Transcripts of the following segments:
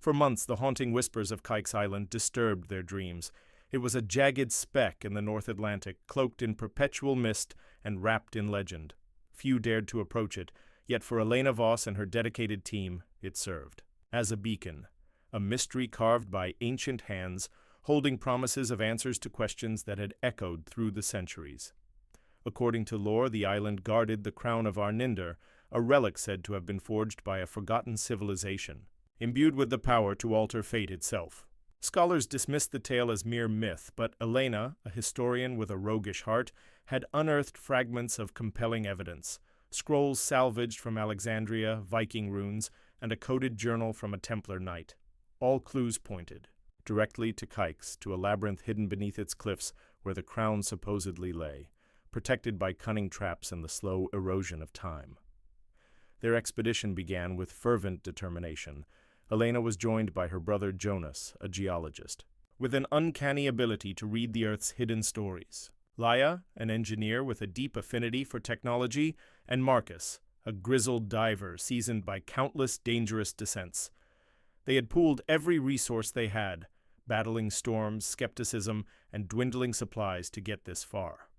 For months, the haunting whispers of Kike's Island disturbed their dreams. It was a jagged speck in the North Atlantic, cloaked in perpetual mist and wrapped in legend. Few dared to approach it, yet for Elena Voss and her dedicated team, it served as a beacon, a mystery carved by ancient hands, holding promises of answers to questions that had echoed through the centuries. According to lore, the island guarded the crown of Arninder, a relic said to have been forged by a forgotten civilization, imbued with the power to alter fate itself. Scholars dismissed the tale as mere myth, but Elena, a historian with a roguish heart, had unearthed fragments of compelling evidence, scrolls salvaged from Alexandria, Viking runes, and a coded journal from a Templar knight. All clues pointed directly to Kike's, to a labyrinth hidden beneath its cliffs where the crown supposedly lay, protected by cunning traps and the slow erosion of time. Their expedition began with fervent determination. Elena was joined by her brother Jonas, a geologist, with an uncanny ability to read the Earth's hidden stories. Laia, an engineer with a deep affinity for technology, and Marcus, a grizzled diver seasoned by countless dangerous descents. They had pooled every resource they had, battling storms, skepticism, and dwindling supplies to get this far.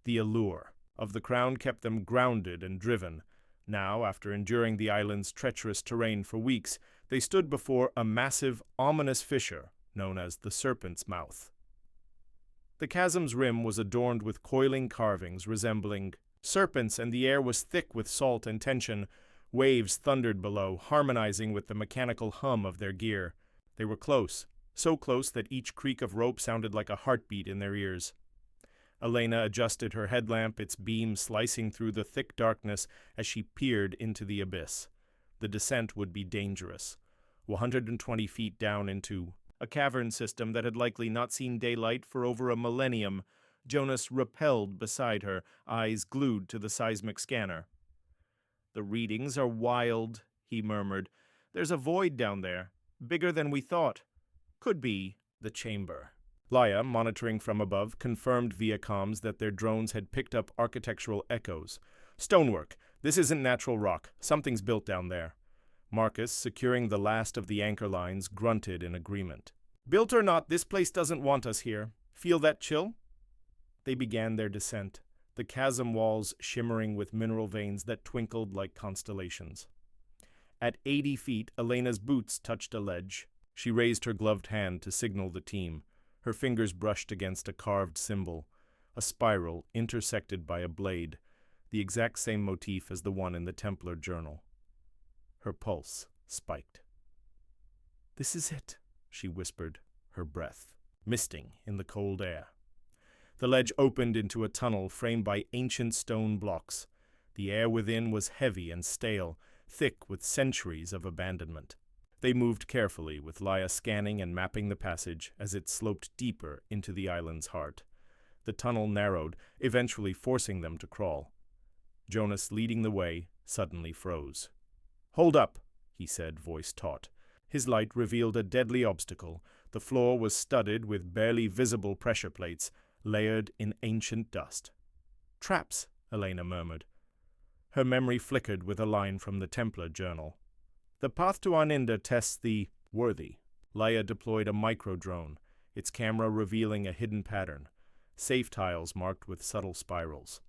The allure of the crown kept them grounded and driven. Now, after enduring the island's treacherous terrain for weeks, they stood before a massive, ominous fissure known as the Serpent's Mouth. The chasm's rim was adorned with coiling carvings resembling serpents, and the air was thick with salt and tension. Waves thundered below, harmonizing with the mechanical hum of their gear. They were close, so close that each creak of rope sounded like a heartbeat in their ears. Elena adjusted her headlamp, its beam slicing through the thick darkness as she peered into the abyss. The descent would be dangerous. 120 feet down into a cavern system that had likely not seen daylight for over a millennium, Jonas rappelled beside her, eyes glued to the seismic scanner. "The readings are wild," he murmured. "There's a void down there, bigger than we thought. Could be the chamber." Laia, monitoring from above, confirmed via comms that their drones had picked up architectural echoes. "Stonework. This isn't natural rock. Something's built down there." Marcus, securing the last of the anchor lines, grunted in agreement. "Built or not, this place doesn't want us here. Feel that chill?" They began their descent, the chasm walls shimmering with mineral veins that twinkled like constellations. At 80 feet, Elena's boots touched a ledge. She raised her gloved hand to signal the team. Her fingers brushed against a carved symbol, a spiral intersected by a blade, the exact same motif as the one in the Templar journal. Her pulse spiked. "This is it," she whispered, her breath misting in the cold air. The ledge opened into a tunnel framed by ancient stone blocks. The air within was heavy and stale, thick with centuries of abandonment. They moved carefully, with Laia scanning and mapping the passage as it sloped deeper into the island's heart. The tunnel narrowed, eventually forcing them to crawl. Jonas, leading the way, suddenly froze. "Hold up," he said, voice taut. His light revealed a deadly obstacle. The floor was studded with barely visible pressure plates, layered in ancient dust. "Traps," Elena murmured. Her memory flickered with a line from the Templar journal. "The path to Arninder tests the worthy." Laia deployed a micro-drone, its camera revealing a hidden pattern, safe tiles marked with subtle spirals.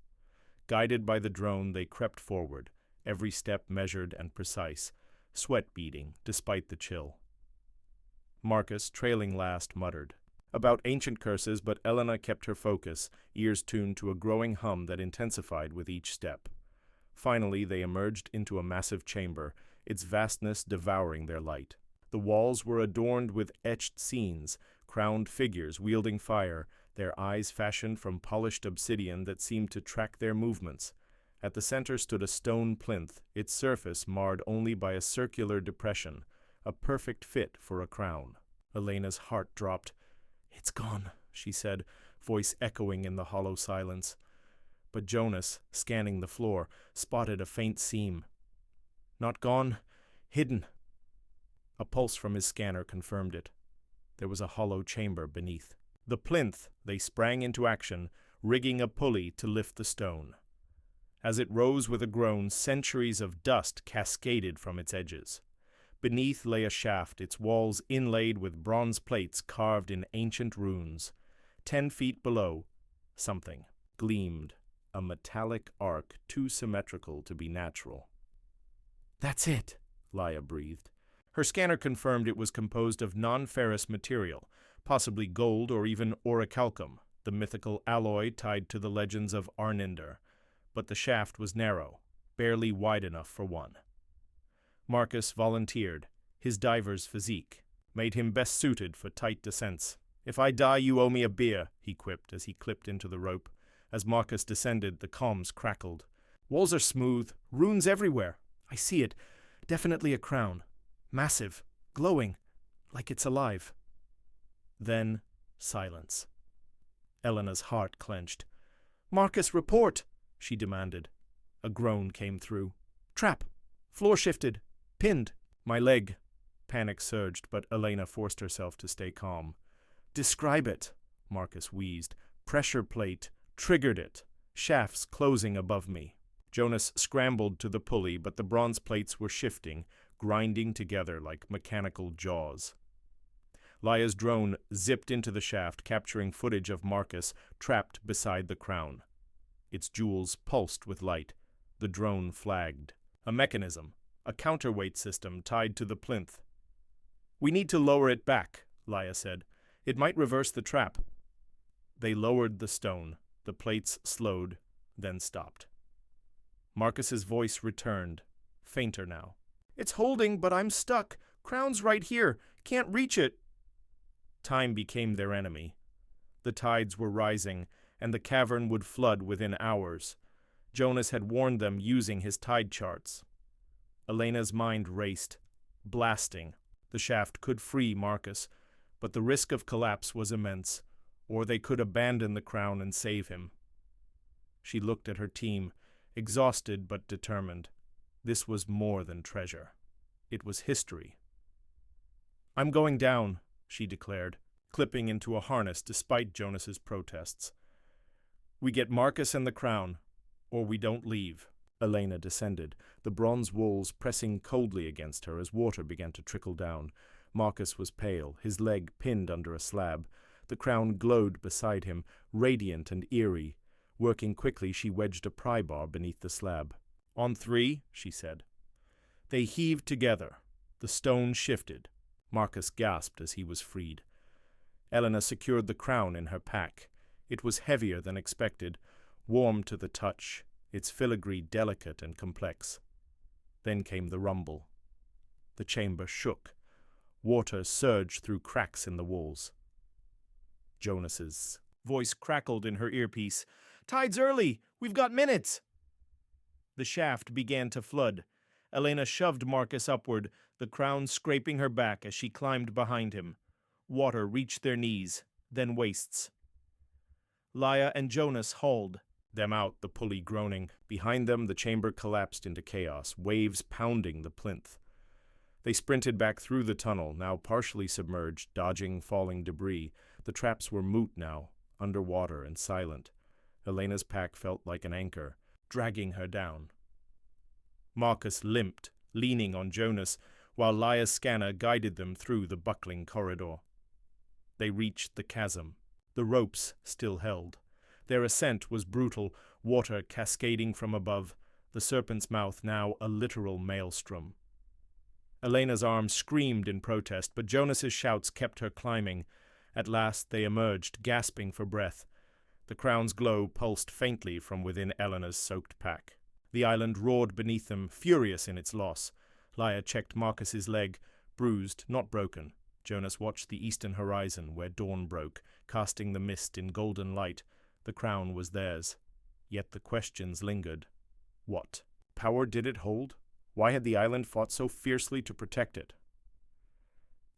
Guided by the drone, they crept forward, every step measured and precise, sweat beading despite the chill. Marcus, trailing last, muttered about ancient curses, but Elena kept her focus, ears tuned to a growing hum that intensified with each step. Finally, they emerged into a massive chamber, its vastness devouring their light. The walls were adorned with etched scenes, crowned figures wielding fire, their eyes fashioned from polished obsidian that seemed to track their movements. At the center stood a stone plinth, its surface marred only by a circular depression, a perfect fit for a crown. Elena's heart dropped. "It's gone," she said, voice echoing in the hollow silence. But Jonas, scanning the floor, spotted a faint seam. "Not gone, hidden." A pulse from his scanner confirmed it. There was a hollow chamber beneath. The plinth, they sprang into action, rigging a pulley to lift the stone. As it rose with a groan, centuries of dust cascaded from its edges. Beneath lay a shaft, its walls inlaid with bronze plates carved in ancient runes. 10 feet below, something gleamed, a metallic arc too symmetrical to be natural. "That's it," Laia breathed. Her scanner confirmed it was composed of non-ferrous material, possibly gold or even orichalcum, the mythical alloy tied to the legends of Arninder. But the shaft was narrow, barely wide enough for one. Marcus volunteered. His diver's physique made him best suited for tight descents. "If I die, you owe me a beer," he quipped as he clipped into the rope. As Marcus descended, the comms crackled. "Walls are smooth, runes everywhere. I see it. Definitely a crown. Massive, glowing, like it's alive." Then silence. Elena's heart clenched. "Marcus, report!" she demanded. A groan came through. "Trap! Floor shifted! Pinned!" "My leg!" Panic surged, but Elena forced herself to stay calm. "Describe it," Marcus wheezed. "Pressure plate. Triggered it. Shafts closing above me." Jonas scrambled to the pulley, but the bronze plates were shifting, grinding together like mechanical jaws. Laia's drone zipped into the shaft, capturing footage of Marcus trapped beside the crown. Its jewels pulsed with light. The drone flagged. A mechanism, a counterweight system tied to the plinth. "We need to lower it back," Laia said. "It might reverse the trap." They lowered the stone. The plates slowed, then stopped. Marcus's voice returned, fainter now. "It's holding, but I'm stuck. Crown's right here. Can't reach it." Time became their enemy. The tides were rising, and the cavern would flood within hours. Jonas had warned them using his tide charts. Elena's mind raced, blasting. The shaft could free Marcus, but the risk of collapse was immense, or they could abandon the crown and save him. She looked at her team, exhausted but determined. This was more than treasure. It was history. "I'm going down," she declared, clipping into a harness despite Jonas's protests. "We get Marcus and the crown, or we don't leave." Elena descended, the bronze walls pressing coldly against her as water began to trickle down. Marcus was pale, his leg pinned under a slab. The crown glowed beside him, radiant and eerie. Working quickly, she wedged a pry bar beneath the slab. "On 3, she said. They heaved together. The stone shifted. Marcus gasped as he was freed. Elena secured the crown in her pack. It was heavier than expected, warm to the touch, its filigree delicate and complex. Then came the rumble. The chamber shook. Water surged through cracks in the walls. Jonas's voice crackled in her earpiece. "Tide's early! We've got minutes!" The shaft began to flood. Elena shoved Marcus upward, the crown scraping her back as she climbed behind him. Water reached their knees, then waists. Laia and Jonas hauled them out, the pulley groaning. Behind them, the chamber collapsed into chaos, waves pounding the plinth. They sprinted back through the tunnel, now partially submerged, dodging falling debris. The traps were moot now, underwater and silent. Elena's pack felt like an anchor, dragging her down. Marcus limped, leaning on Jonas, while Laia's scanner guided them through the buckling corridor. They reached the chasm. The ropes still held. Their ascent was brutal, water cascading from above, the serpent's mouth now a literal maelstrom. Elena's arms screamed in protest, but Jonas's shouts kept her climbing. At last they emerged, gasping for breath. The crown's glow pulsed faintly from within Elena's soaked pack. The island roared beneath them, furious in its loss. Laia checked Marcus's leg, bruised, not broken. Jonas watched the eastern horizon, where dawn broke, casting the mist in golden light. The crown was theirs. Yet the questions lingered. What power did it hold? Why had the island fought so fiercely to protect it?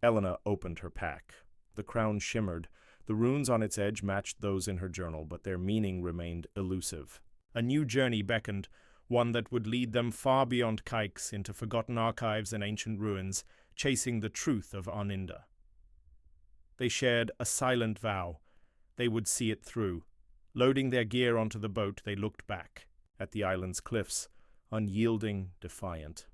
Elena opened her pack. The crown shimmered. The runes on its edge matched those in her journal, but their meaning remained elusive. A new journey beckoned, one that would lead them far beyond Kykes into forgotten archives and ancient ruins, chasing the truth of Arninder. They shared a silent vow. They would see it through. Loading their gear onto the boat, they looked back at the island's cliffs, unyielding, defiant.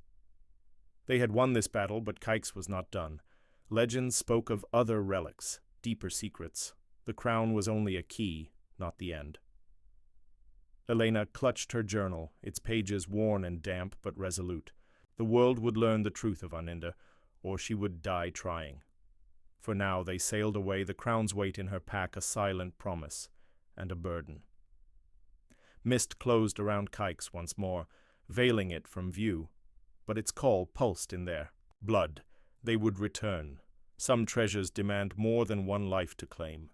They had won this battle, but Kykes was not done. Legends spoke of other relics, deeper secrets. The crown was only a key, not the end. Elena clutched her journal, its pages worn and damp but resolute. The world would learn the truth of Aninda, or she would die trying. For now they sailed away, the crown's weight in her pack a silent promise and a burden. Mist closed around Kykes once more, veiling it from view, but its call pulsed in there. Blood. They would return. Some treasures demand more than one life to claim.